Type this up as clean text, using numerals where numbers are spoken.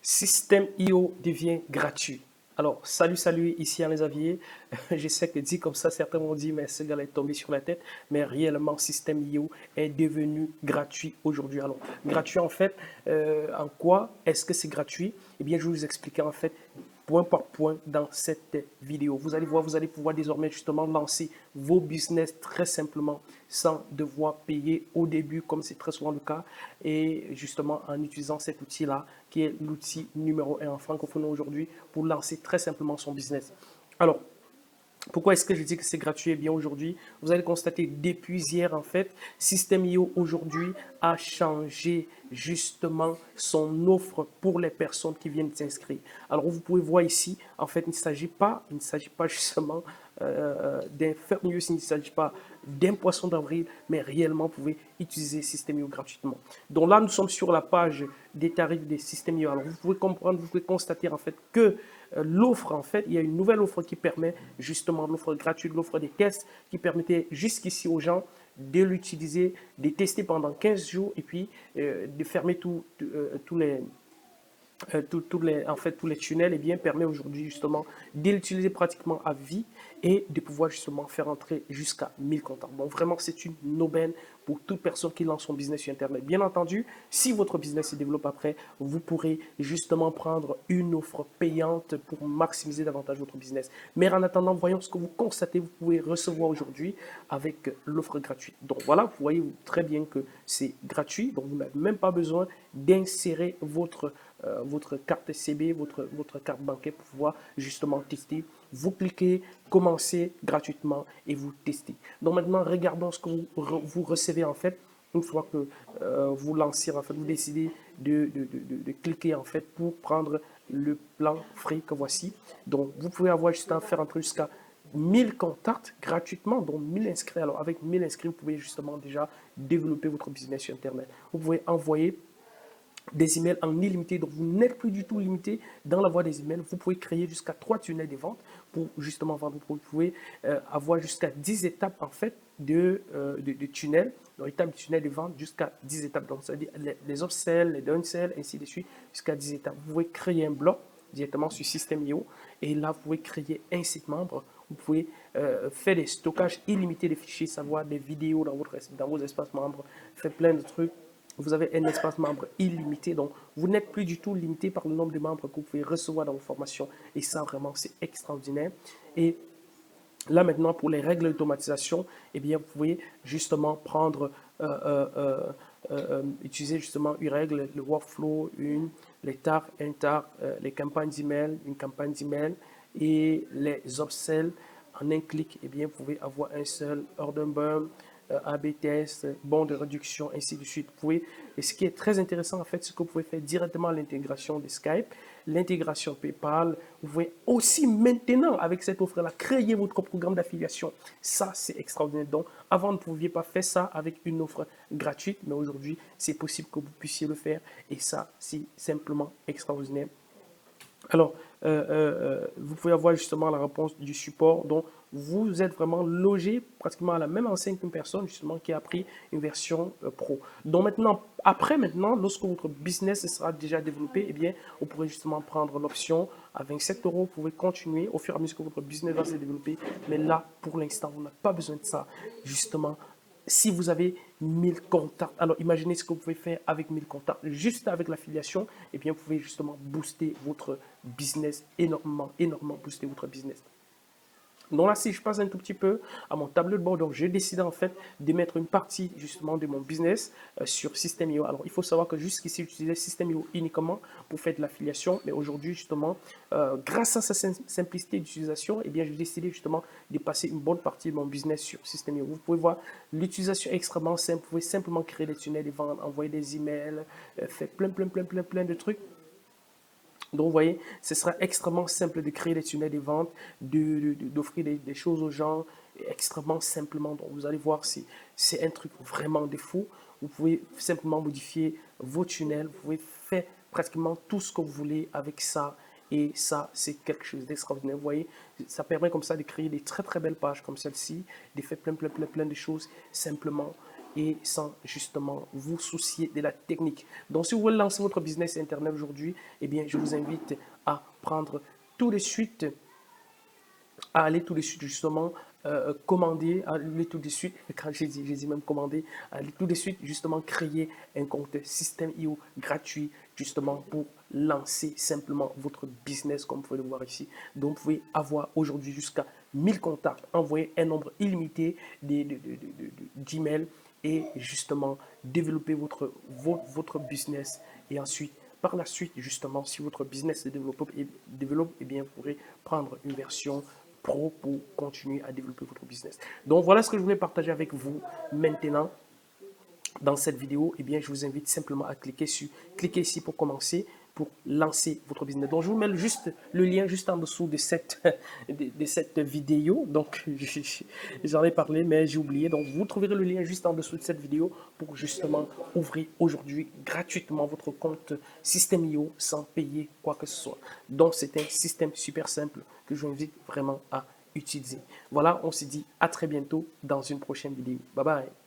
Système.io devient gratuit. Alors, salut, ici Alain Xavier. Je sais que dit comme ça, certains vont dire, mais ce gars est tombé sur la tête. Mais réellement, Système.io est devenu gratuit aujourd'hui. Alors, gratuit en fait, en quoi est-ce que c'est gratuit? Eh bien, je vais vous expliquer en fait point par point dans cette vidéo. Vous allez voir, vous allez pouvoir désormais justement lancer vos business très simplement sans devoir payer au début comme c'est très souvent le cas et justement en utilisant cet outil-là qui est l'outil numéro 1 en francophonie aujourd'hui pour lancer très simplement son business. Alors, pourquoi est-ce que je dis que c'est gratuit? Eh bien, aujourd'hui, vous allez constater depuis hier, en fait, Système.io aujourd'hui a changé justement son offre pour les personnes qui viennent s'inscrire. Alors, vous pouvez voir ici, en fait, il ne s'agit pas justement d'un fake news, il ne s'agit pas d'un poisson d'avril, mais réellement, vous pouvez utiliser Système.io gratuitement. Donc là, nous sommes sur la page des tarifs des Système.io. Alors, vous pouvez comprendre, vous pouvez constater en fait que l'offre, en fait, il y a une nouvelle offre qui permet justement l'offre gratuite, l'offre des tests qui permettait jusqu'ici aux gens de l'utiliser, de tester pendant 15 jours et puis de fermer tous les tous les tunnels et bien permet aujourd'hui justement de l'utiliser pratiquement à vie et de pouvoir justement faire entrer jusqu'à 1000 contacts. Bon, vraiment, c'est une aubaine pour toute personne qui lance son business sur Internet. Bien entendu, si votre business se développe après, vous pourrez justement prendre une offre payante pour maximiser davantage votre business. Mais en attendant, voyons ce que vous constatez, vous pouvez recevoir aujourd'hui avec l'offre gratuite. Donc voilà, vous voyez très bien que c'est gratuit, donc vous n'avez même pas besoin d'insérer votre carte CB, votre carte bancaire pour pouvoir justement tester. Vous cliquez, commencez gratuitement et vous testez. Donc maintenant, regardons ce que vous recevez en fait. Une fois que vous lancez, en fait, vous décidez de cliquer en fait pour prendre le plan free que voici. Donc vous pouvez avoir juste à faire entrer jusqu'à 1000 contacts gratuitement, donc 1000 inscrits. Alors avec 1000 inscrits, vous pouvez justement déjà développer votre business sur Internet. Vous pouvez envoyer des emails en illimité. Donc, vous n'êtes plus du tout limité dans la voie des emails. Vous pouvez créer jusqu'à 3 tunnels de vente pour justement vendre. Vous pouvez avoir jusqu'à 10 étapes en fait de tunnels. Donc, étapes de tunnel de vente jusqu'à 10 étapes. Donc, c'est-à-dire les upsells, les downsells, ainsi de suite, jusqu'à 10 étapes. Vous pouvez créer un blog directement sur Système.io et là, vous pouvez créer un site membre. Vous pouvez faire des stockages illimités de fichiers, savoir des vidéos dans vos espaces membres, faire plein de trucs. Vous avez un espace membre illimité, donc vous n'êtes plus du tout limité par le nombre de membres que vous pouvez recevoir dans vos formations. Et ça, vraiment, c'est extraordinaire. Et là, maintenant, pour les règles d'automatisation, eh bien, vous pouvez justement prendre, utiliser justement une règle, le workflow, les tags, un tag, les campagnes d'email, une campagne d'email et les upsells. En un clic, eh bien, vous pouvez avoir un seul order burn, AB test, bon de réduction, ainsi de suite. Vous pouvez, et ce qui est très intéressant, en fait, c'est que vous pouvez faire directement l'intégration de Skype, l'intégration PayPal. Vous pouvez aussi maintenant, avec cette offre-là, créer votre programme d'affiliation. Ça, c'est extraordinaire. Donc, avant, vous ne pouviez pas faire ça avec une offre gratuite, mais aujourd'hui, c'est possible que vous puissiez le faire. Et ça, c'est simplement extraordinaire. Alors, vous pouvez avoir justement la réponse du support. Donc, vous êtes vraiment logé pratiquement à la même enseigne qu'une personne justement qui a pris une version pro. Donc maintenant, lorsque votre business sera déjà développé, eh bien, vous pourrez justement prendre l'option à 27 euros. Vous pouvez continuer au fur et à mesure que votre business va se développer. Mais là, pour l'instant, vous n'avez pas besoin de ça. Justement, si vous avez 1000 contacts, alors imaginez ce que vous pouvez faire avec 1000 contacts. Juste avec l'affiliation, eh bien, vous pouvez justement booster votre business énormément, énormément booster votre business. Donc là, si je passe un tout petit peu à mon tableau de bord, donc j'ai décidé en fait de mettre une partie justement de mon business sur Système.io. Alors, il faut savoir que jusqu'ici, j'utilisais Système.io uniquement pour faire de l'affiliation, mais aujourd'hui, justement, grâce à sa simplicité d'utilisation, eh bien, j'ai décidé justement de passer une bonne partie de mon business sur Système.io. Vous pouvez voir, l'utilisation est extrêmement simple. Vous pouvez simplement créer des tunnels de vente, envoyer des emails, faire plein de trucs. Donc, vous voyez, ce sera extrêmement simple de créer des tunnels de vente, d'offrir des choses aux gens, extrêmement simplement. Donc, vous allez voir, c'est un truc vraiment de fou. Vous pouvez simplement modifier vos tunnels, vous pouvez faire pratiquement tout ce que vous voulez avec ça. Et ça, c'est quelque chose d'extraordinaire. Vous voyez, ça permet comme ça de créer des très très belles pages comme celle-ci, de faire plein de choses simplement. et sans justement vous soucier de la technique. Donc, si vous voulez lancer votre business Internet aujourd'hui, eh bien, je vous invite à prendre tout de suite à aller tout de suite justement commander, à aller tout de suite, quand j'ai dit même commander, à aller tout de suite justement créer un compte Systeme.io gratuit justement pour lancer simplement votre business comme vous pouvez le voir ici. Donc vous pouvez avoir aujourd'hui jusqu'à 1000 contacts, envoyer un nombre illimité d'emails et justement développer votre business et ensuite par la suite, justement, si votre business se développe, eh bien, vous pourrez prendre une version pro pour continuer à développer votre business. Donc, voilà ce que je voulais partager avec vous maintenant dans cette vidéo. Eh bien, je vous invite simplement à cliquer ici pour commencer, pour lancer votre business. Donc, je vous mets juste le lien juste en dessous de cette vidéo. Donc, j'en ai parlé, mais j'ai oublié. Donc, vous trouverez le lien juste en dessous de cette vidéo pour justement ouvrir aujourd'hui gratuitement votre compte Systeme.io sans payer quoi que ce soit. Donc, c'est un système super simple que je vous invite vraiment à utiliser. Voilà, on se dit à très bientôt dans une prochaine vidéo. Bye bye.